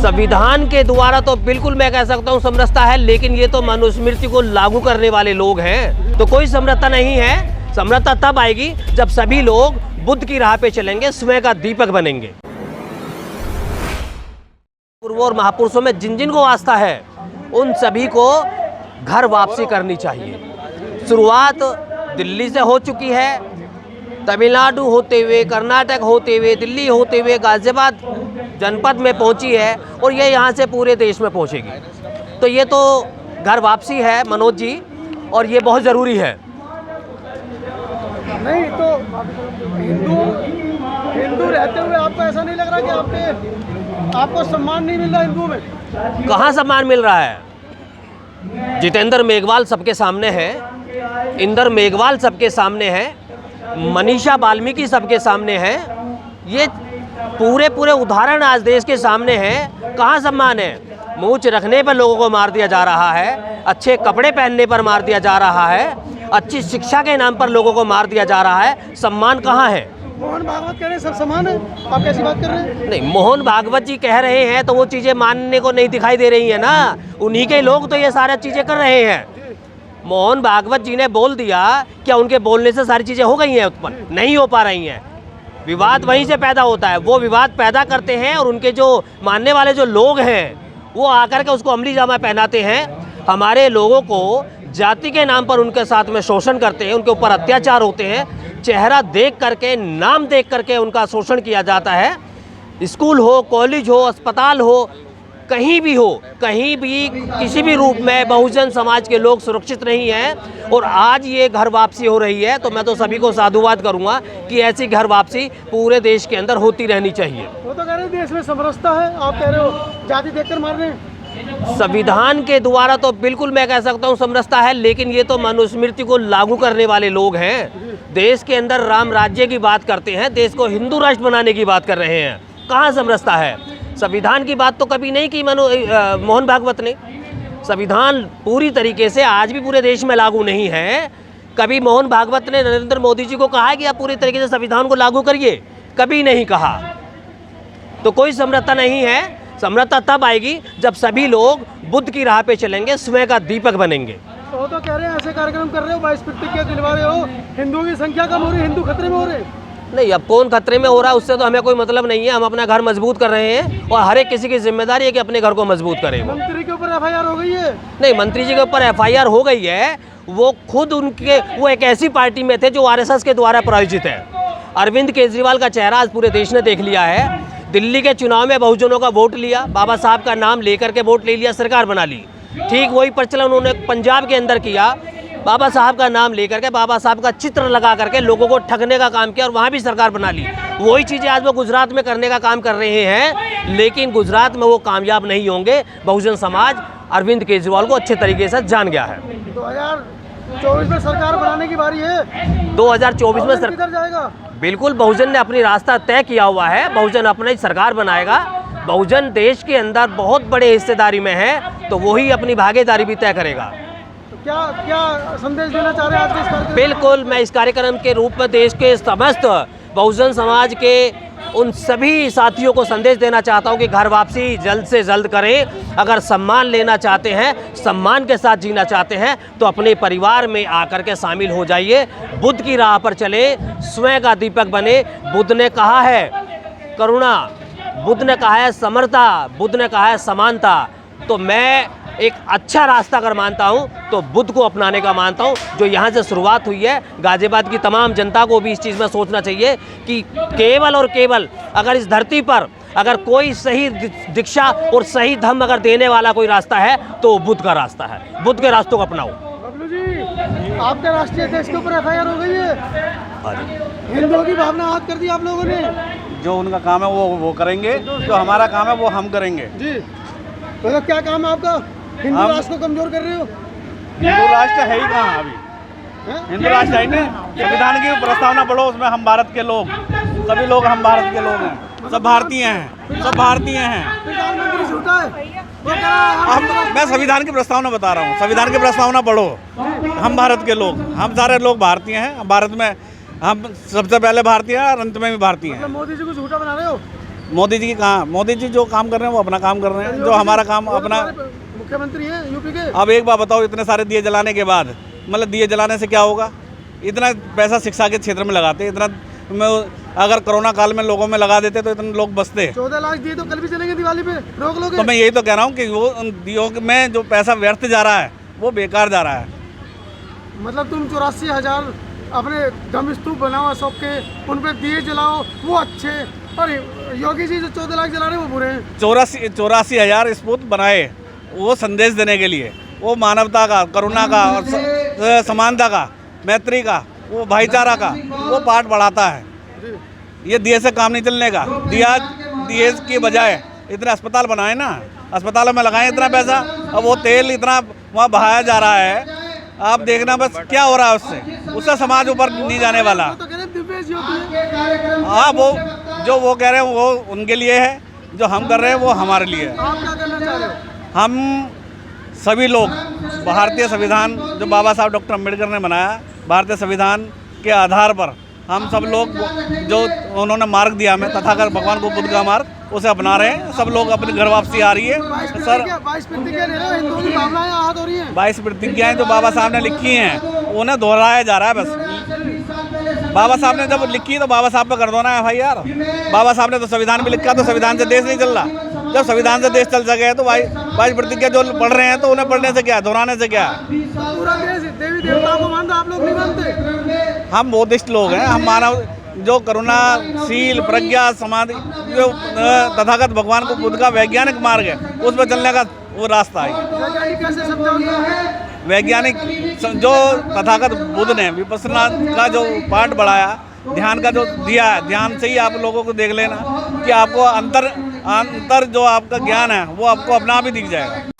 संविधान के द्वारा तो बिल्कुल मैं कह सकता हूँ समरसता है, लेकिन ये तो मनुस्मृति को लागू करने वाले लोग हैं, तो कोई समरसता नहीं है। समरसता तब आएगी जब सभी लोग बुद्ध की राह पे चलेंगे, स्वयं का दीपक बनेंगे। पूर्वों और महापुरुषों में जिन जिन को आस्था है उन सभी को घर वापसी करनी चाहिए। शुरुआत दिल्ली से हो चुकी है, तमिलनाडु होते हुए, कर्नाटक होते हुए, दिल्ली होते हुए गाजियाबाद जनपद में पहुंची है और ये यहाँ से पूरे देश में पहुंचेगी। तो ये तो घर वापसी है मनोज जी, और ये बहुत ज़रूरी है। नहीं तो हिंदू रहते हुए आपको ऐसा नहीं लग रहा कि आपको सम्मान नहीं मिल रहा हिंदुओं में? कहाँ सम्मान मिल रहा है? जितेंद्र मेघवाल सबके सामने है, इंदर मेघवाल सबके सामने है, मनीषा वाल्मीकि सबके सामने है, ये पूरे उदाहरण आज देश के सामने हैं। कहाँ सम्मान है? मूंछ रखने पर लोगों को मार दिया जा रहा है, अच्छे कपड़े पहनने पर मार दिया जा रहा है, अच्छी शिक्षा के नाम पर लोगों को मार दिया जा रहा है। सम्मान कहाँ है? मोहन भागवत कह रहे हैं सब समान है, आप कैसी बात कर रहे हैं? नहीं, मोहन भागवत जी कह रहे हैं तो वो चीज़ें मानने को नहीं दिखाई दे रही है ना, उन्हीं के लोग तो ये सारी चीज़ें कर रहे हैं। मोहन भागवत जी ने बोल दिया, क्या उनके बोलने से सारी चीज़ें हो गई हैं उत्पन्न? नहीं हो पा रही हैं। विवाद वहीं से पैदा होता है, वो विवाद पैदा करते हैं और उनके जो मानने वाले जो लोग हैं वो आकर के उसको अमली जामा पहनाते हैं। हमारे लोगों को जाति के नाम पर उनके साथ में शोषण करते हैं, उनके ऊपर अत्याचार होते हैं, चेहरा देख करके, नाम देख करके उनका शोषण किया जाता है। स्कूल हो, कॉलेज हो, अस्पताल हो, कहीं भी हो, कहीं भी किसी भी रूप में बहुजन समाज के लोग सुरक्षित नहीं हैं। और आज ये घर वापसी हो रही है तो मैं तो सभी को साधुवाद करूंगा कि ऐसी घर वापसी पूरे देश के अंदर होती रहनी चाहिए। वो तो कह रहे हैं देश में समरसता है, आप कह रहे हो जाति देखकर मार रहे हैं। संविधान के द्वारा तो बिल्कुल मैं कह सकता हूँ समरसता है, लेकिन ये तो मनुस्मृति को लागू करने वाले लोग हैं। देश के अंदर राम राज्य की बात करते हैं, देश को हिंदू राष्ट्र बनाने की बात कर रहे हैं। कहाँ समरसता है? संविधान की बात तो कभी नहीं की मोहन भागवत ने। संविधान पूरी तरीके से आज भी पूरे देश में लागू नहीं है। कभी मोहन भागवत ने नरेंद्र मोदी जी को कहा है कि आप पूरी तरीके से संविधान को लागू करिए? कभी नहीं कहा। तो कोई समरसता नहीं है। समरसता तब आएगी जब सभी लोग बुद्ध की राह पे चलेंगे, स्वयं का दीपक बनेंगे। तो कह रहे हैं ऐसे कार्यक्रम कर रहे हो, 22 प्रतिज्ञा दिलवा रहे हो, हिंदुओं की संख्या कम हो रही है, हिंदू खतरे में हो रहे हैं। नहीं, अब कौन खतरे में हो रहा है उससे तो हमें कोई मतलब नहीं है। हम अपना घर मजबूत कर रहे हैं और हर एक किसी की जिम्मेदारी है कि अपने घर को मजबूत करे। मंत्री के ऊपर FIR हो गई है? नहीं, मंत्री जी के ऊपर FIR हो गई है। वो खुद वो एक ऐसी पार्टी में थे जो RSS के द्वारा प्रायोजित है। अरविंद केजरीवाल का चेहरा आज पूरे देश ने देख लिया है। दिल्ली के चुनाव में बहुजनों का वोट लिया, बाबा साहब का नाम लेकर के वोट ले लिया, सरकार बना ली। ठीक वही प्रचलन उन्होंने पंजाब के अंदर किया, बाबा साहब का नाम लेकर के, बाबा साहब का चित्र लगा करके लोगों को ठगने का काम किया और वहाँ भी सरकार बना ली। वही चीज़ें आज वो गुजरात में करने का काम कर रहे हैं, लेकिन गुजरात में वो कामयाब नहीं होंगे। बहुजन समाज अरविंद केजरीवाल को अच्छे तरीके से जान गया है। 2024 में सरकार बनाने की बारी है। 2024 में किधर जाएगा? बिल्कुल बहुजन ने अपनी रास्ता तय किया हुआ है। बहुजन अपनी सरकार बनाएगा। बहुजन देश के अंदर बहुत बड़े हिस्सेदारी में है, तो वही अपनी भागीदारी भी तय करेगा। क्या संदेश देना चाह रहे हैं आज के इस कार्यक्रम? बिल्कुल, मैं इस कार्यक्रम के रूप में देश के समस्त बहुजन समाज के उन सभी साथियों को संदेश देना चाहता हूं कि घर वापसी जल्द से जल्द करें। अगर सम्मान लेना चाहते हैं, सम्मान के साथ जीना चाहते हैं, तो अपने परिवार में आकर के शामिल हो जाइए। बुद्ध की राह पर चले, स्वयं का दीपक बने। बुद्ध ने कहा है करुणा, बुद्ध ने कहा है समरता, बुद्ध ने कहा है समानता। तो मैं एक अच्छा रास्ता अगर मानता हूं तो बुद्ध को अपनाने का मानता हूं, जो यहां से शुरुआत हुई है। गाजियाबाद की तमाम जनता को भी इस चीज़ में सोचना चाहिए कि केवल और केवल अगर इस धरती पर अगर कोई सही दीक्षा और सही धम्म अगर देने वाला कोई रास्ता है तो बुद्ध का रास्ता है। बुद्ध के रास्तों को अपनाओ। बबलू जी, आपके राष्ट्रीय अध्यक्ष के ऊपर FIR हो गई है। हिंदुओं की भावना आहत कर दी आप लोगों ने। जो उनका काम है वो करेंगे, जो हमारा काम है वो हम करेंगे। जी, तो क्या काम है आपका? हिंदू राष्ट्र को कमजोर कर रहे हो? हिंदू राष्ट्र है ही कहाँ अभी? हिंदू राष्ट्र है नहीं। संविधान की प्रस्तावना पढ़ो, उसमें हम भारत के लोग, सभी लोग हम भारत के लोग हैं, सब भारतीय हैं, सब भारतीय हैं। प्रधानमंत्री झूठा है। मैं संविधान की प्रस्तावना बता रहा हूँ, संविधान की प्रस्तावना पढ़ो। हम भारत के लोग, हम सारे लोग भारतीय हैं। भारत में हम सबसे पहले भारतीय हैं और अंत में भी भारतीय हैं। मोदी जी को झूठा बना रहे हो? मोदी जी की कहाँ, मोदी जी जो काम कर रहे हैं वो अपना काम कर रहे हैं, जो हमारा काम अपना। मुख्यमंत्री हैं यूपी के। अब एक बात बताओ, इतने सारे दिए जलाने के बाद, मतलब दिए जलाने से क्या होगा? इतना पैसा शिक्षा के क्षेत्र में लगाते, इतना अगर कोरोना काल में लोगों में लगा देते तो इतने लोग बचते। 14 लाख दिए तो कल भी चलेंगे दिवाली पे, रोक लोगे? तो मैं यही तो कह रहा हूँ कि वो दियों में जो पैसा व्यर्थ जा रहा है वो बेकार जा रहा है। मतलब तुम 84,000 अपने धम स्तूप बनाओ अशोक के, उन पे दिए जलाओ, वो अच्छे, और योगी जी जो 14 लाख जला रहे हैं वो बुरे हैं। 84,000 स्पूत बनाए वो संदेश देने के लिए, वो मानवता का, करुणा का और समानता का, मैत्री का, वो भाईचारा का वो पाठ बढ़ाता है। ये दिए से काम नहीं चलने का। दिए की बजाय इतने अस्पताल बनाए ना, अस्पतालों में लगाएं इतना पैसा, अब वो तेल इतना वहाँ बहाया जा रहा है, आप देखना बस क्या हो रहा है उससे समाज ऊपर नहीं जाने वाला। तो कह रहे हैं दिव्य ज्योति है। हाँ, वो जो वो कह रहे हैं वो उनके लिए है, जो हम कर रहे हैं वो हमारे लिए है। आप क्या करना चाह रहे हो? हम सभी लोग भारतीय संविधान जो बाबा साहब डॉक्टर अम्बेडकर ने बनाया, भारतीय संविधान के आधार पर हम सब लोग जो उन्होंने मार्ग दिया हमें, तथागत भगवान को बुद्ध का मार्ग, उसे अपना रहे हैं। सब लोग अपने घर वापसी आ रही है। सर 22 प्रतिज्ञा ले रहे हो, हिंदुओं की भावनाएं आहत हो रही हैं। 22 प्रतिज्ञाएं जो बाबा साहब ने लिखी हैं उन्हें दोहराया जा रहा है बस। बाबा साहब ने जब लिखी तो बाबा साहब पे कर दो ना FIR। बाबा साहब ने तो संविधान भी लिखा, तो संविधान से देश नहीं चल रहा। जब संविधान से देश चल सके तो 22 प्रतिज्ञा जो पढ़ रहे हैं तो उन्हें पढ़ने से क्या, दोहराने से क्या? पूरा देश देवी देवताओं को मानता, आप लोग नहीं मानते? हम बौद्धिस्ट लोग हैं, हम मानव जो करुणाशील, प्रज्ञा, समाधि, जो तथागत भगवान को बुद्ध का वैज्ञानिक मार्ग है उस पर चलने का वो रास्ता है। वैज्ञानिक कैसे समझाओगे? वैज्ञानिक जो तथागत बुद्ध ने विपස්සना का जो पाठ बढ़ाया, ध्यान का जो दिया है, ध्यान से ही आप लोगों को देख लेना कि आपको अंतर जो आपका ज्ञान है वो आपको अपना आप ही दिख जाएगा।